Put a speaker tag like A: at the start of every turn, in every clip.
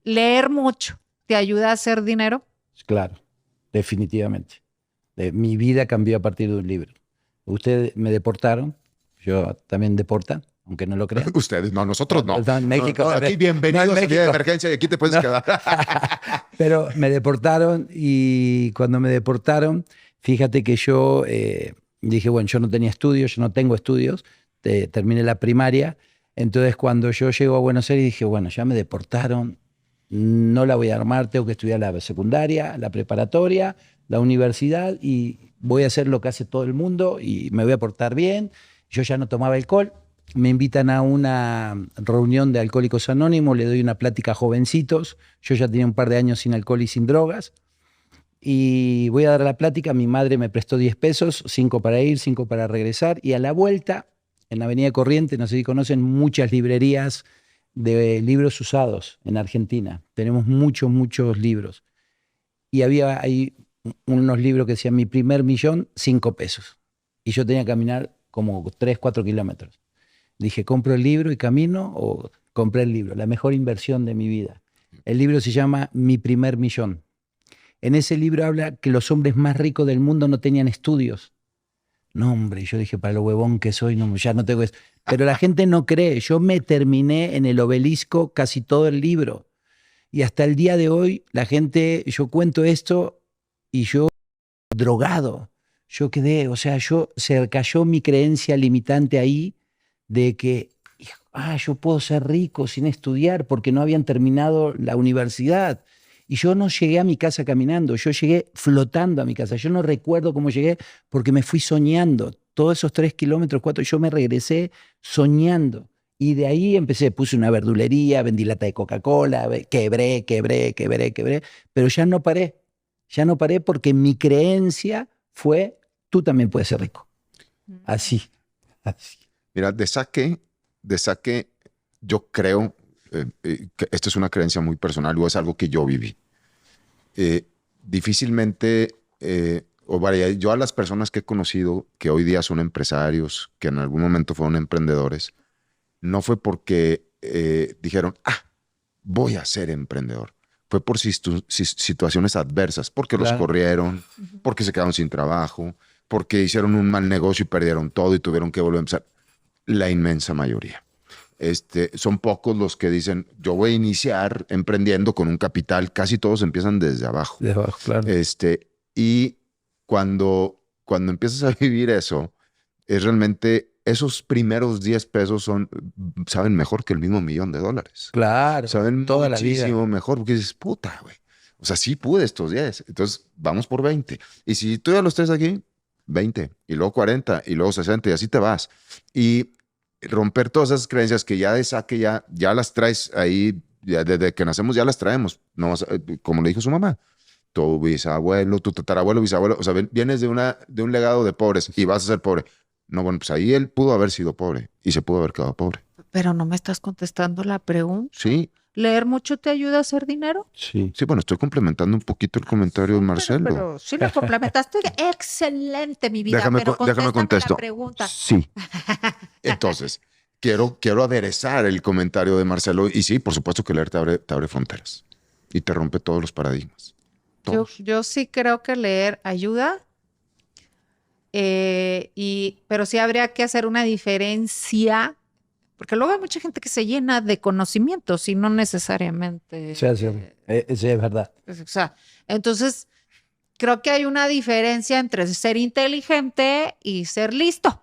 A: ¿leer mucho te ayuda a hacer dinero?
B: Claro, definitivamente. Mi vida cambió a partir de un libro. Ustedes me deportaron, yo también deportan, aunque no lo crean.
C: Ustedes, no, nosotros no.
B: En México.
C: No, aquí bienvenidos
B: no, en
C: a Salida de
B: México.
C: Emergencia y aquí te puedes
B: No.
C: quedar.
B: Pero me deportaron y cuando me deportaron, fíjate que yo dije, bueno, yo no tenía estudios, yo no tengo estudios, terminé la primaria. Entonces cuando yo llego a Buenos Aires dije, bueno, ya me deportaron, no la voy a armar, tengo que estudiar la secundaria, la preparatoria, la universidad y voy a hacer lo que hace todo el mundo y me voy a portar bien. Yo ya no tomaba alcohol. Me invitan a una reunión de Alcohólicos Anónimos, le doy una plática a jovencitos. Yo ya tenía un par de años sin alcohol y sin drogas. Y voy a dar la plática. Mi madre me prestó 10 pesos, 5 para ir, 5 para regresar. Y a la vuelta, en la Avenida Corrientes, no sé si conocen, muchas librerías de libros usados en Argentina. Tenemos muchos, muchos libros. Y había ahí unos libros que decían Mi primer millón, 5 pesos. Y yo tenía que caminar como 3, 4 kilómetros. Dije, ¿compro el libro y camino o compré el libro? La mejor inversión de mi vida. El libro se llama Mi primer millón. En ese libro habla que los hombres más ricos del mundo no tenían estudios. No, hombre, yo dije, para lo huevón que soy, no, ya no tengo esto. Pero la gente no cree. Yo me terminé en el Obelisco casi todo el libro. Y hasta el día de hoy, la gente, yo cuento esto y yo drogado. Yo quedé, o sea, se cayó mi creencia limitante ahí de que, yo puedo ser rico sin estudiar porque no habían terminado la universidad. Y yo no llegué a mi casa caminando, yo llegué flotando a mi casa. Yo no recuerdo cómo llegué porque me fui soñando. Todos esos 3 kilómetros, 4, yo me regresé soñando. Y de ahí empecé, puse una verdulería, vendí lata de Coca-Cola, quebré, pero ya no paré porque mi creencia fue, tú también puedes ser rico. Así.
C: Mira, de saque, yo creo que esto es una creencia muy personal o es algo que yo viví. Difícilmente, yo a las personas que he conocido que hoy día son empresarios, que en algún momento fueron emprendedores, no fue porque dijeron, voy a ser emprendedor. Fue por situaciones adversas, porque los corrieron, porque se quedaron sin trabajo, porque hicieron un mal negocio y perdieron todo y tuvieron que volver a empezar. La inmensa mayoría. Son pocos los que dicen, yo voy a iniciar emprendiendo con un capital. Casi todos empiezan desde abajo.
B: De abajo, claro.
C: Y cuando empiezas a vivir eso, es realmente esos primeros 10 pesos saben mejor que el mismo $1,000,000.
B: Claro,
C: saben
B: toda la
C: muchísimo
B: vida.
C: mejor, porque dices, puta, güey. O sea, sí pude estos 10. Entonces, vamos por 20. Y si tú ya los tres aquí, 20, y luego 40, y luego 60, y así te vas. Y romper todas esas creencias que ya de saque ya las traes ahí, ya desde que nacemos ya las traemos. No como le dijo su mamá, tu bisabuelo, tu tatarabuelo, bisabuelo, o sea, vienes de un legado de pobres y vas a ser pobre. No, bueno, pues ahí él pudo haber sido pobre y se pudo haber quedado pobre.
A: Pero no me estás contestando la pregunta.
C: Sí.
A: ¿Leer mucho te ayuda a hacer dinero?
B: Sí.
C: Sí, bueno, estoy complementando un poquito el comentario de Marcelo.
A: Pero sí lo complementaste. Excelente, mi vida.
C: Déjame
A: contesto.
C: contesto.
A: La pregunta.
C: Sí. Entonces, quiero aderezar el comentario de Marcelo. Y sí, por supuesto que leer te abre fronteras y te rompe todos los paradigmas.
A: Yo sí creo que leer ayuda, pero sí habría que hacer una diferencia, porque luego hay mucha gente que se llena de conocimientos y no necesariamente...
B: Sí, es verdad.
A: O sea, entonces, creo que hay una diferencia entre ser inteligente y ser listo.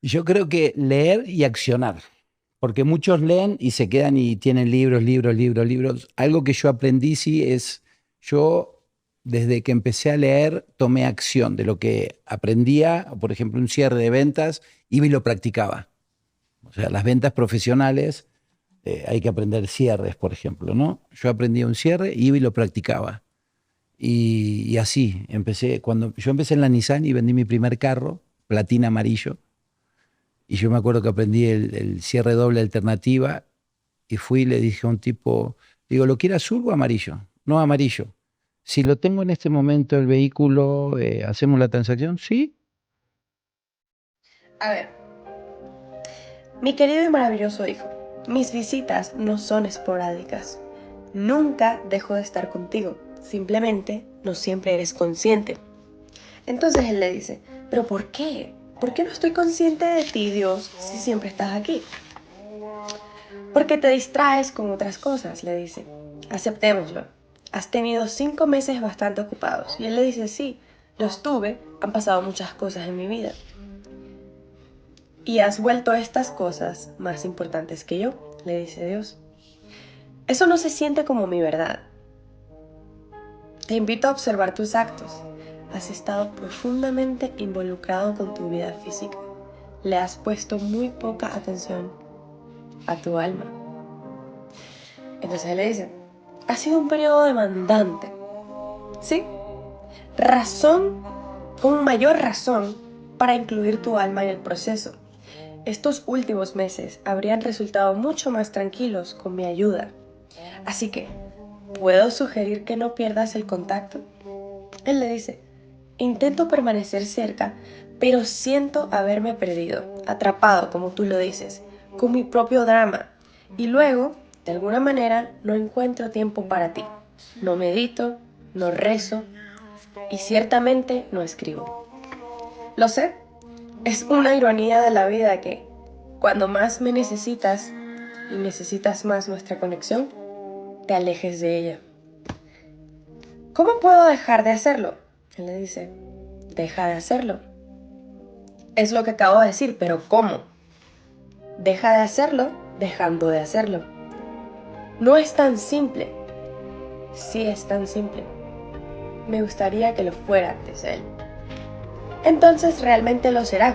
B: Yo creo que leer y accionar, porque muchos leen y se quedan y tienen libros. Algo que yo aprendí yo desde que empecé a leer tomé acción de lo que aprendía, por ejemplo, un cierre de ventas, iba y lo practicaba. O sea, las ventas profesionales, hay que aprender cierres, por ejemplo, ¿no? Yo aprendí un cierre, iba y lo practicaba. Y así, cuando yo empecé en la Nissan y vendí mi primer carro, platina amarillo, y yo me acuerdo que aprendí el cierre doble alternativa y fui y le dije a un tipo, digo, ¿lo quiere azul o amarillo? No, amarillo. Si lo tengo en este momento el vehículo, ¿hacemos la transacción? Sí.
D: A ver, mi querido y maravilloso hijo, mis visitas no son esporádicas. nunca dejo de estar contigo, simplemente no siempre eres consciente. Entonces él le dice, ¿pero por qué? ¿Por qué no estoy consciente de ti, Dios, si siempre estás aquí? Porque te distraes con otras cosas, le dice. Aceptémoslo. Has tenido 5 meses bastante ocupados. Y él le dice, sí, los tuve, han pasado muchas cosas en mi vida. Y has vuelto estas cosas más importantes que yo, le dice Dios. Eso no se siente como mi verdad. Te invito a observar tus actos. Has estado profundamente involucrado con tu vida física. Le has puesto muy poca atención a tu alma. Entonces él le dice, ha sido un periodo demandante. ¿Sí? Con mayor razón para incluir tu alma en el proceso. Estos últimos meses habrían resultado mucho más tranquilos con mi ayuda. Así que, ¿puedo sugerir que no pierdas el contacto? Él le dice, intento permanecer cerca, pero siento haberme perdido, atrapado, como tú lo dices, con mi propio drama. Y luego, de alguna manera, no encuentro tiempo para ti. No medito, no rezo y ciertamente no escribo. Lo sé, es una ironía de la vida que, cuando más me necesitas y necesitas más nuestra conexión, te alejes de ella. ¿Cómo puedo dejar de hacerlo? Él le dice, deja de hacerlo. Es lo que acabo de decir, pero ¿cómo? Deja de hacerlo dejando de hacerlo. No es tan simple. Sí es tan simple. Me gustaría que lo fuera, dice él. Entonces realmente lo será,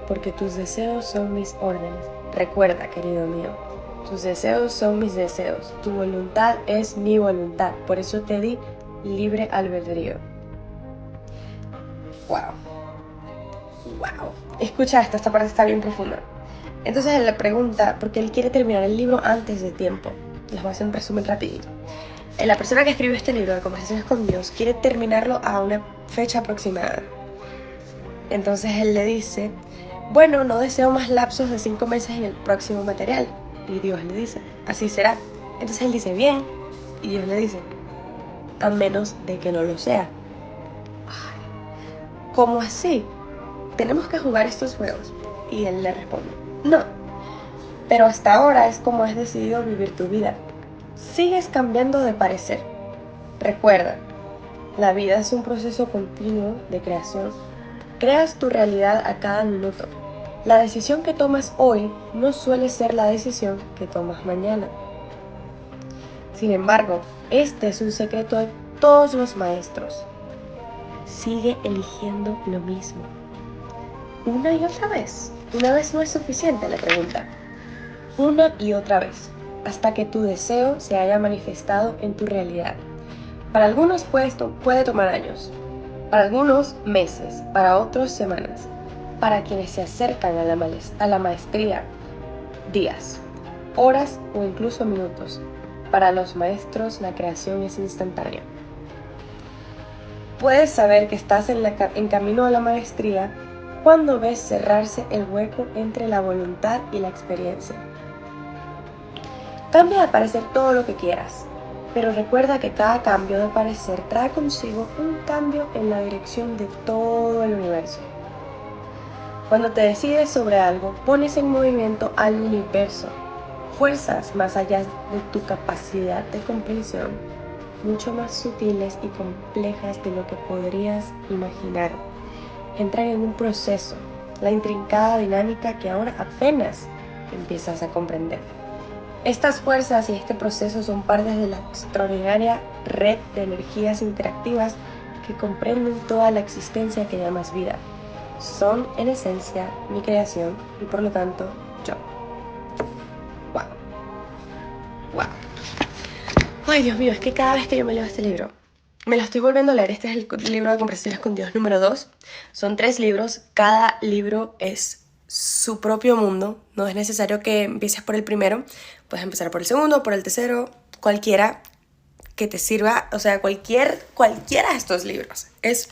D: porque tus deseos son mis órdenes. Recuerda, querido mío, tus deseos son mis deseos. Tu voluntad es mi voluntad. Por eso te di libre albedrío. Wow. Wow. Escucha esto, esta parte está bien profunda. Entonces él le pregunta, porque él quiere terminar el libro antes de tiempo. Les voy a hacer un resumen rapidito. La persona que escribió este libro de Conversaciones con Dios quiere terminarlo a una fecha aproximada. Entonces él le dice, bueno, no deseo más lapsos de 5 meses en el próximo material. Y Dios le dice, así será. Entonces él dice, bien. Y Dios le dice, a menos de que no lo sea. ¿Cómo así? Tenemos que jugar estos juegos. Y él le responde, no. Pero hasta ahora es como has decidido vivir tu vida. Sigues cambiando de parecer. Recuerda, la vida es un proceso continuo de creación. Creas tu realidad a cada minuto. La decisión que tomas hoy no suele ser la decisión que tomas mañana. Sin embargo, este es un secreto de todos los maestros. Sigue eligiendo lo mismo. Una y otra vez. Una vez no es suficiente, le pregunta. Una y otra vez, hasta que tu deseo se haya manifestado en tu realidad. Para algunos puede tomar años, para algunos meses, para otros semanas. Para quienes se acercan a la maestría, días, horas o incluso minutos. Para los maestros la creación es instantánea. Puedes saber que estás en camino a la maestría cuando ves cerrarse el hueco entre la voluntad y la experiencia. Cambia de parecer todo lo que quieras, pero recuerda que cada cambio de parecer trae consigo un cambio en la dirección de todo el universo. Cuando te decides sobre algo, pones en movimiento al universo, fuerzas más allá de tu capacidad de comprensión, mucho más sutiles y complejas de lo que podrías imaginar. Entran en un proceso, la intrincada dinámica que ahora apenas empiezas a comprender. Estas fuerzas y este proceso son partes de la extraordinaria red de energías interactivas que comprenden toda la existencia que llamas vida. Son, en esencia, mi creación y por lo tanto, yo. ¡Wow! ¡Wow! Ay, Dios mío, es que cada vez que yo me leo este libro, me lo estoy volviendo a leer. Este es el libro de Conversaciones con Dios número 2. Son 3 libros. Cada libro es su propio mundo. No es necesario que empieces por el primero. Puedes empezar por el segundo, por el tercero, cualquiera que te sirva. O sea, cualquiera de estos libros. Es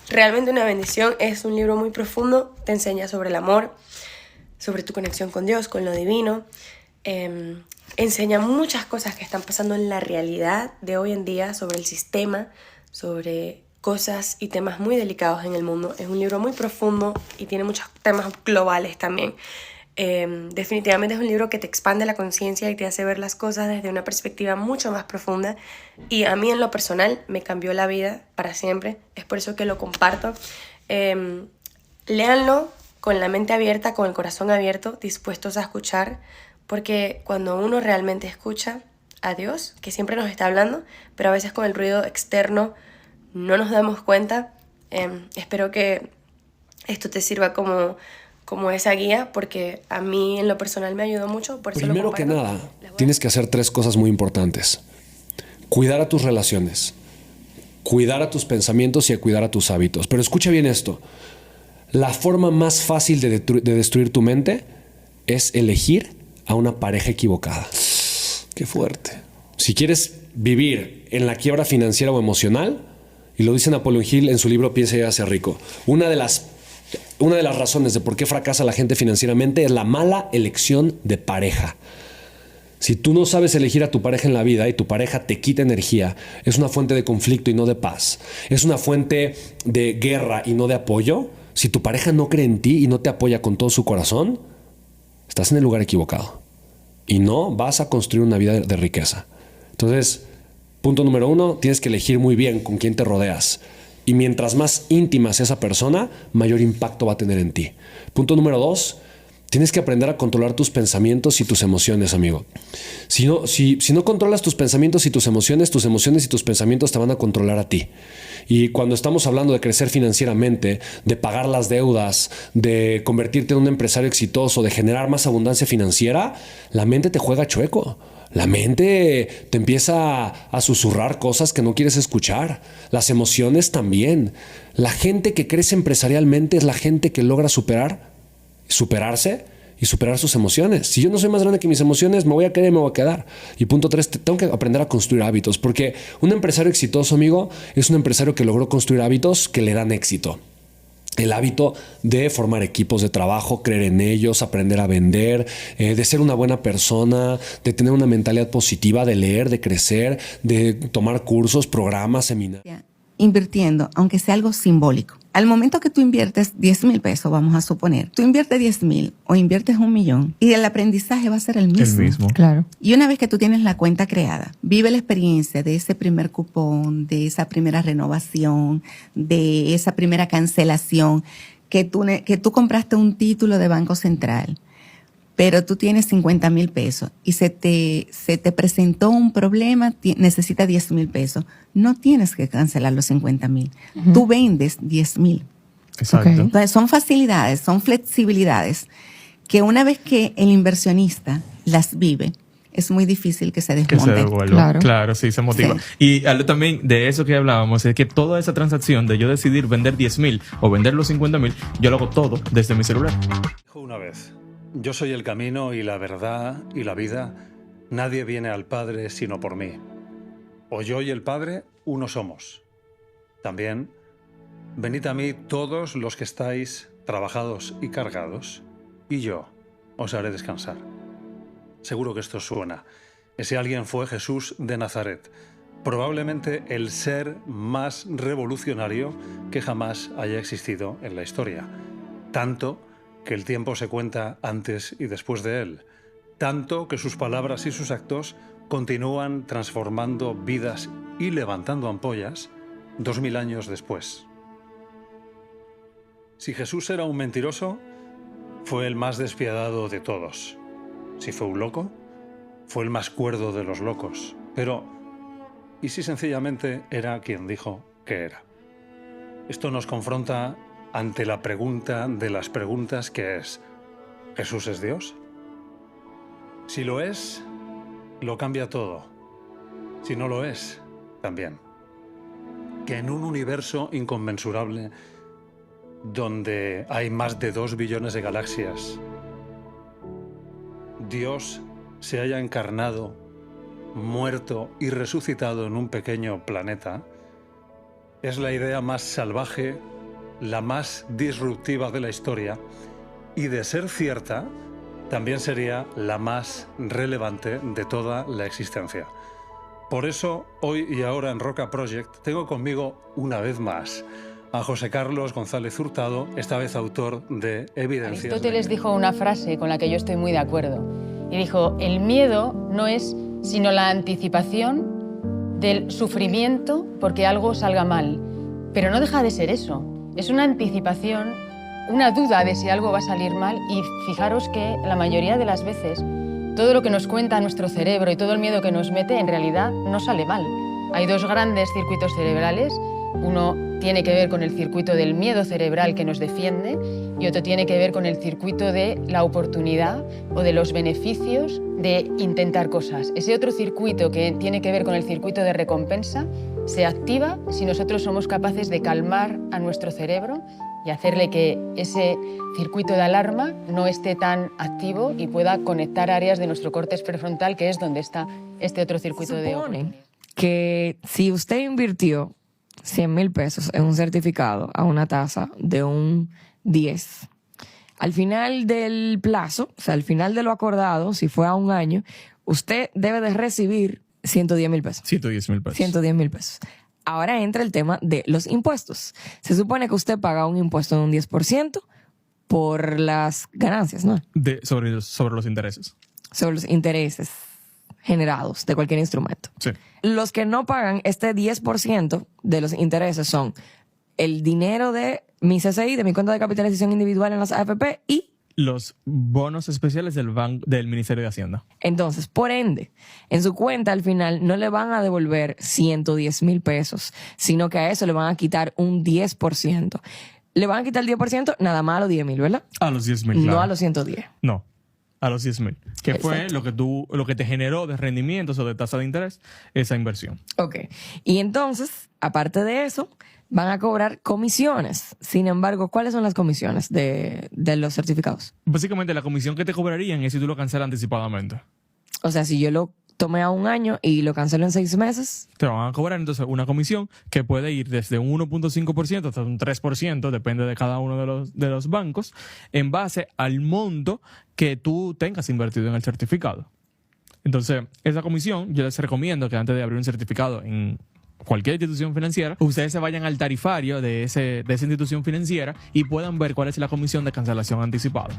D: realmente una bendición. Es un libro muy profundo. Te enseña sobre el amor, sobre tu conexión con Dios, con lo divino. enseña muchas cosas que están pasando en la realidad de hoy en día, sobre el sistema, sobre cosas y temas muy delicados en el mundo. Es un libro muy profundo y tiene muchos temas globales también. Definitivamente es un libro que te expande la conciencia y te hace ver las cosas desde una perspectiva mucho más profunda, y a mí en lo personal me cambió la vida para siempre. Es por eso que lo comparto. Léanlo con la mente abierta, con el corazón abierto, dispuestos a escuchar, porque cuando uno realmente escucha a Dios, que siempre nos está hablando, pero a veces con el ruido externo no nos damos cuenta. Espero que esto te sirva como esa guía, porque a mí en lo personal me ayudó mucho. Por eso
E: Primero que nada, tienes que hacer 3 cosas muy importantes. Cuidar a tus relaciones, cuidar a tus pensamientos y cuidar a tus hábitos. Pero escucha bien esto. La forma más fácil de destruir tu mente es elegir a una pareja equivocada. Qué fuerte. Si quieres vivir en la quiebra financiera o emocional, y lo dice Napoleon Hill en su libro Piensa y hágase rico, una de las razones de por qué fracasa la gente financieramente es la mala elección de pareja. Si tú no sabes elegir a tu pareja en la vida y tu pareja te quita energía, es una fuente de conflicto y no de paz. Es una fuente de guerra y no de apoyo. Si tu pareja no cree en ti y no te apoya con todo su corazón, estás en el lugar equivocado y no vas a construir una vida de riqueza. Entonces, punto número 1, tienes que elegir muy bien con quién te rodeas. Y mientras más íntima sea esa persona, mayor impacto va a tener en ti. Punto número 2, tienes que aprender a controlar tus pensamientos y tus emociones, amigo. Si no controlas tus pensamientos y tus emociones y tus pensamientos te van a controlar a ti. Y cuando estamos hablando de crecer financieramente, de pagar las deudas, de convertirte en un empresario exitoso, de generar más abundancia financiera, la mente te juega chueco. La mente te empieza a susurrar cosas que no quieres escuchar. Las emociones también. La gente que crece empresarialmente es la gente que logra superarse y superar sus emociones. Si yo no soy más grande que mis emociones, me voy a quedar y me voy a quedar. Y punto 3, tengo que aprender a construir hábitos, porque un empresario exitoso, amigo, es un empresario que logró construir hábitos que le dan éxito. El hábito de formar equipos de trabajo, creer en ellos, aprender a vender, de ser una buena persona, de tener una mentalidad positiva, de leer, de crecer, de tomar cursos, programas, seminarios.
F: Invirtiendo, aunque sea algo simbólico. Al momento que tú inviertes 10,000 pesos, vamos a suponer, tú inviertes 10,000 o inviertes 1,000,000 y el aprendizaje va a ser el mismo.
G: El mismo.
A: Claro.
F: Y una vez que tú tienes la cuenta creada, vive la experiencia de ese primer cupón, de esa primera renovación, de esa primera cancelación, que tú compraste un título de Banco Central, pero tú tienes 50,000 pesos y se te presentó un problema, necesitas 10,000 pesos. No tienes que cancelar los 50,000. Uh-huh. Tú vendes 10,000.
G: Exacto.
A: Okay.
F: Entonces son facilidades, son flexibilidades que una vez que el inversionista las vive, es muy difícil que se desmonte.
G: Que se devuelva. Claro, sí, se motiva. Sí. Y algo también de eso que hablábamos es que toda esa transacción de yo decidir vender 10,000 o vender los 50,000, yo lo hago todo desde mi celular.
H: Una vez. Yo soy el camino y la verdad y la vida. Nadie viene al Padre sino por mí. O yo y el Padre, uno somos. También, venid a mí todos los que estáis trabajados y cargados, y yo os haré descansar. Seguro que esto suena. Ese alguien fue Jesús de Nazaret, probablemente el ser más revolucionario que jamás haya existido en la historia. Tanto que el tiempo se cuenta antes y después de él. Tanto que sus palabras y sus actos continúan transformando vidas y levantando ampollas 2000 años después. Si Jesús era un mentiroso, fue el más despiadado de todos. Si fue un loco, fue el más cuerdo de los locos. Pero, ¿y si sencillamente era quien dijo que era? Esto nos confronta ante la pregunta de las preguntas, que es: ¿Jesús es Dios? Si lo es, lo cambia todo. Si no lo es, también. Que en un universo inconmensurable, donde hay más de 2 billones de galaxias, Dios se haya encarnado, muerto y resucitado en un pequeño planeta, es la idea más salvaje, la más disruptiva de la historia, y de ser cierta, también sería la más relevante de toda la existencia. Por eso, hoy y ahora en Roca Project, tengo conmigo una vez más a José Carlos González Hurtado, esta vez autor de Evidencias.
I: Aristóteles dijo una frase con la que yo estoy muy de acuerdo. Y dijo, el miedo no es sino la anticipación del sufrimiento porque algo salga mal. Pero no deja de ser eso. Es una anticipación, una duda de si algo va a salir mal. Y fijaros que la mayoría de las veces todo lo que nos cuenta nuestro cerebro y todo el miedo que nos mete en realidad no sale mal. Hay dos grandes circuitos cerebrales. Uno tiene que ver con el circuito del miedo cerebral que nos defiende y otro tiene que ver con el circuito de la oportunidad o de los beneficios de intentar cosas. Ese otro circuito que tiene que ver con el circuito de recompensa se activa si nosotros somos capaces de calmar a nuestro cerebro y hacerle que ese circuito de alarma no esté tan activo y pueda conectar áreas de nuestro córtex prefrontal, que es donde está este otro circuito de oportunidad.
J: Que si usted invirtió 100,000 pesos en un certificado a una tasa de un 10, al final del plazo, o sea, al final de lo acordado, si fue a un año, usted debe de recibir 110,000 pesos.
G: 110,000 pesos.
J: 110,000 pesos. Ahora entra el tema de los impuestos. Se supone que usted paga un impuesto de un 10% por las ganancias, ¿no?
G: Sobre los intereses.
J: Sobre los intereses generados de cualquier instrumento.
G: Sí.
J: Los que no pagan este 10% de los intereses son el dinero de mi CCI, de mi cuenta de capitalización individual en las AFP y
G: los bonos especiales del Ministerio de Hacienda.
J: Entonces, por ende, en su cuenta al final no le van a devolver 110,000 pesos, sino que a eso le van a quitar un 10%. Le van a quitar el 10% nada más a los 10,000, ¿verdad?
G: A los 10,000, claro.
J: No a los 110.
G: No, a los 10,000. Que
J: Exacto.
G: fue lo que te generó de rendimientos o de tasa de interés esa inversión.
J: Ok. Y entonces, aparte de eso, van a cobrar comisiones. Sin embargo, ¿cuáles son las comisiones de los certificados?
G: Básicamente, la comisión que te cobrarían es si tú lo cancelas anticipadamente.
J: O sea, si yo lo tomé a un año y lo cancelo en 6 meses.
G: Te van a cobrar entonces una comisión que puede ir desde un 1.5% hasta un 3%, depende de cada uno de los bancos, en base al monto que tú tengas invertido en el certificado. Entonces, esa comisión, yo les recomiendo que antes de abrir un certificado en cualquier institución financiera, ustedes se vayan al tarifario de esa institución financiera y puedan ver cuál es la comisión de cancelación anticipada.